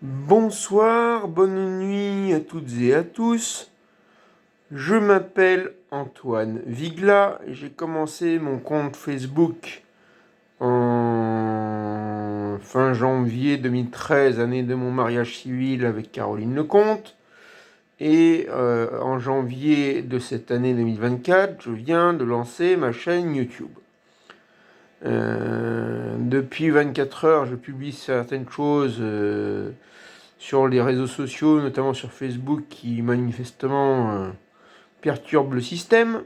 Bonsoir, bonne nuit à toutes et à tous. Je m'appelle Antoine Vigla. J'ai commencé mon compte Facebook en fin janvier 2013, année de mon mariage civil avec Caroline Lecomte. Et en janvier de cette année 2024, je viens de lancer ma chaîne YouTube. Depuis 24 heures, je publie certaines choses sur les réseaux sociaux, notamment sur Facebook, qui manifestement perturbent le système.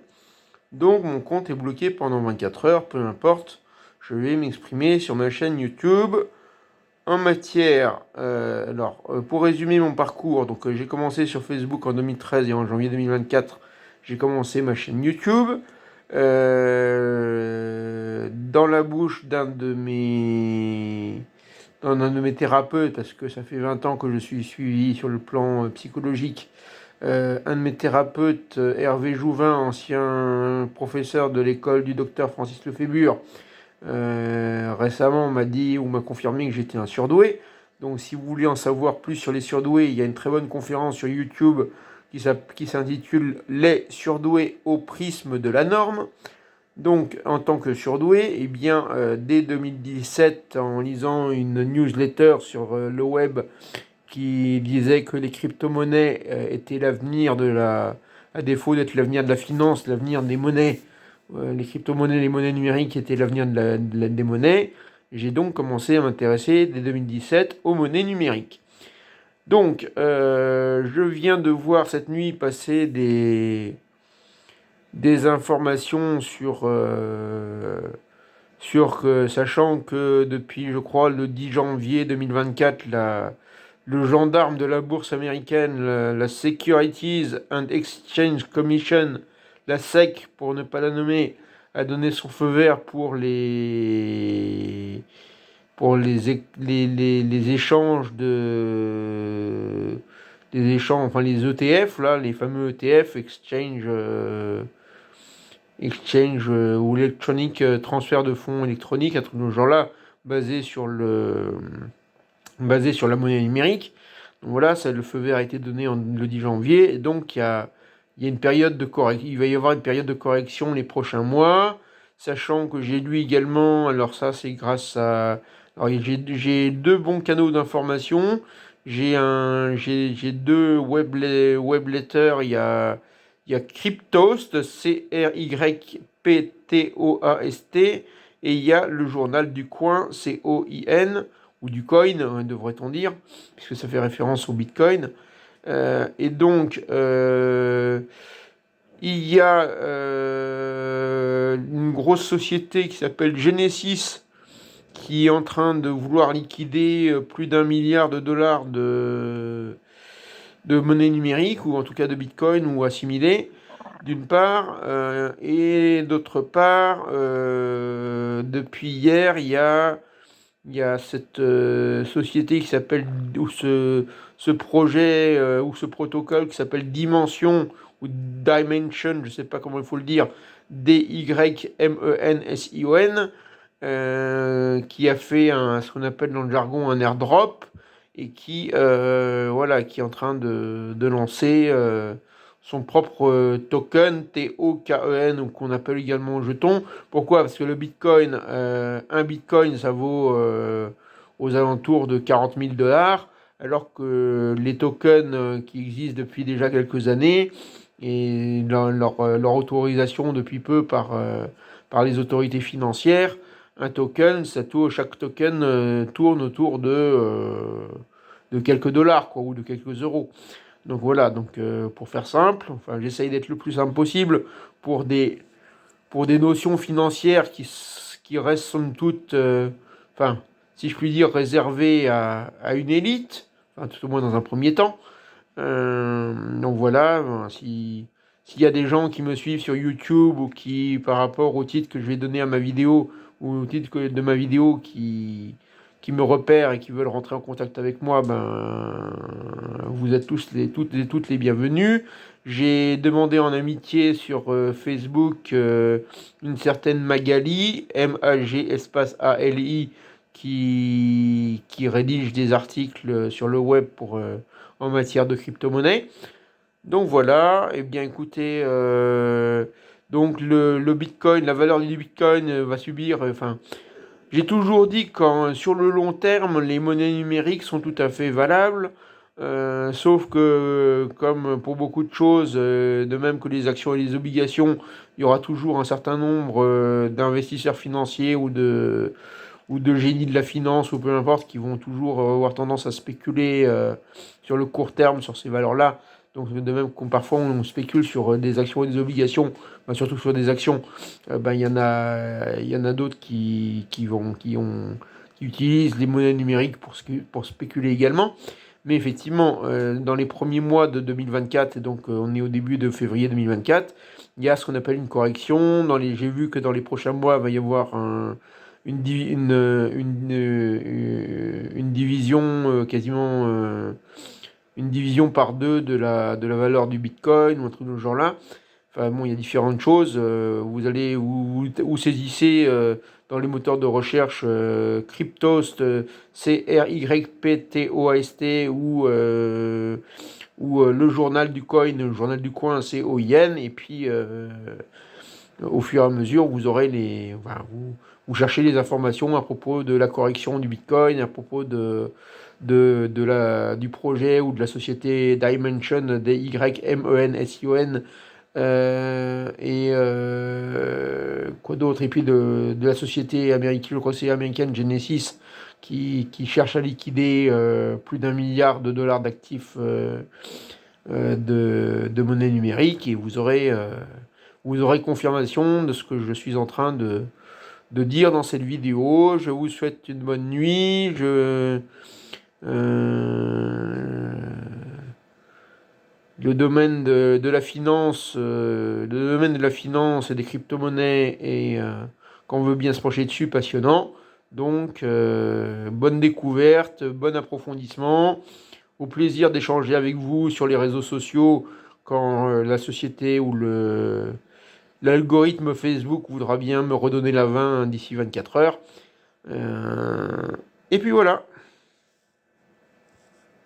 Donc mon compte est bloqué pendant 24 heures, peu importe. Je vais m'exprimer sur ma chaîne YouTube en matière... pour résumer mon parcours, donc j'ai commencé sur Facebook en 2013 et en janvier 2024, j'ai commencé ma chaîne YouTube. Dans la bouche d'un de mes thérapeutes, parce que ça fait 20 ans que je suis suivi sur le plan psychologique. Un de mes thérapeutes, Hervé Jouvin, ancien professeur de l'école du docteur Francis Lefébure, récemment m'a dit ou m'a confirmé que j'étais un surdoué. Donc si vous voulez en savoir plus sur les surdoués, il y a une très bonne conférence sur YouTube qui s'intitule Les surdoués au prisme de la norme. Donc, en tant que surdoué, eh bien, dès 2017, en lisant une newsletter sur le web qui disait que les crypto-monnaies étaient l'avenir à défaut d'être l'avenir de la finance, l'avenir des monnaies, les crypto-monnaies, les monnaies numériques étaient l'avenir des monnaies, j'ai donc commencé à m'intéresser dès 2017 aux monnaies numériques. Donc, je viens de voir cette nuit passer des informations sachant que depuis, je crois, le 10 janvier 2024, le gendarme de la bourse américaine, la Securities and Exchange Commission, la SEC pour ne pas la nommer, a donné son feu vert pour les échanges enfin les ETF, là, les fameux ETF, ou Electronic Transfert de fonds électroniques, un truc de ce genre-là, basé sur la monnaie numérique. Donc voilà, ça, le feu vert a été donné le 10 janvier, et donc il y a une période de correction, il va y avoir une période de correction les prochains mois, sachant que j'ai lu également, alors ça c'est grâce à... Alors j'ai deux bons canaux d'information, j'ai deux web letters, il y a Cryptost, Cryptoast, et il y a le journal du coin, COIN, ou du coin, devrait-on dire, puisque ça fait référence au Bitcoin. Et donc, il y a une grosse société qui s'appelle Genesis, qui est en train de vouloir liquider plus d'1 milliard de dollars de monnaie numérique, ou en tout cas de Bitcoin ou assimilés, d'une part, et d'autre part, depuis hier, il y a cette société qui s'appelle, ou ce projet, ou ce protocole qui s'appelle Dimension, ou Dimension, je ne sais pas comment il faut le dire, Dymension, qui a fait ce qu'on appelle dans le jargon un airdrop, et qui est en train de lancer son propre token, TOKEN, ou qu'on appelle également jeton. Pourquoi? Parce que le Bitcoin, un Bitcoin, ça vaut aux alentours de 40 000 dollars, alors que les tokens qui existent depuis déjà quelques années, et leur autorisation depuis peu par les autorités financières, un token, chaque token tourne autour de quelques dollars, quoi, ou de quelques euros. Donc voilà, pour faire simple, enfin j'essaye d'être le plus simple possible pour des notions financières qui restent somme toute, enfin, si je puis dire, réservées à une élite, enfin tout au moins dans un premier temps. Donc voilà, s'il y a des gens qui me suivent sur YouTube, ou qui, par rapport au titre que je vais donner à ma vidéo, ou au titre de ma vidéo, qui me repèrent et qui veulent rentrer en contact avec moi, ben, vous êtes toutes les bienvenus. J'ai demandé en amitié sur Facebook une certaine Magali, M-A-G espace A-L-I, qui rédige des articles sur le web en matière de crypto-monnaie. Donc voilà, et bien écoutez, donc le Bitcoin, la valeur du Bitcoin va subir, enfin, j'ai toujours dit que sur le long terme, les monnaies numériques sont tout à fait valables, sauf que, comme pour beaucoup de choses, de même que les actions et les obligations, il y aura toujours un certain nombre d'investisseurs financiers ou de génies de la finance, ou peu importe, qui vont toujours avoir tendance à spéculer sur le court terme sur ces valeurs-là. Donc de même qu'on parfois on spécule sur des actions et des obligations, bah, surtout sur des actions, bah, il y en a d'autres qui utilisent les monnaies numériques pour spéculer également. Mais effectivement, dans les premiers mois de 2024, et donc on est au début de février 2024, il y a ce qu'on appelle une correction. J'ai vu que dans les prochains mois, il va y avoir une division quasiment une division par deux de la valeur du Bitcoin ou un truc de ce genre-là. Enfin bon, il y a différentes choses. Vous allez vous saisissez dans les moteurs de recherche Cryptost, CRYPTOAST ou le journal du coin, le journal du coin, COIN, et puis au fur et à mesure, vous aurez vous cherchez les informations à propos de la correction du Bitcoin, à propos du projet ou de la société Dimension, DYMENSION, quoi d'autre, et puis de la société américaine, le conseiller américaine Genesis, qui cherche à liquider plus d'1 milliard d'actifs de monnaie numérique, et vous aurez confirmation de ce que je suis en train de dire dans cette vidéo. Je vous souhaite une bonne nuit. Le domaine de la finance, le domaine de la finance et des crypto-monnaies est, quand on veut bien se pencher dessus, passionnant. Donc, bonne découverte, bon approfondissement. Au plaisir d'échanger avec vous sur les réseaux sociaux quand la société ou l'algorithme Facebook voudra bien me redonner la main d'ici 24 heures. Et puis voilà.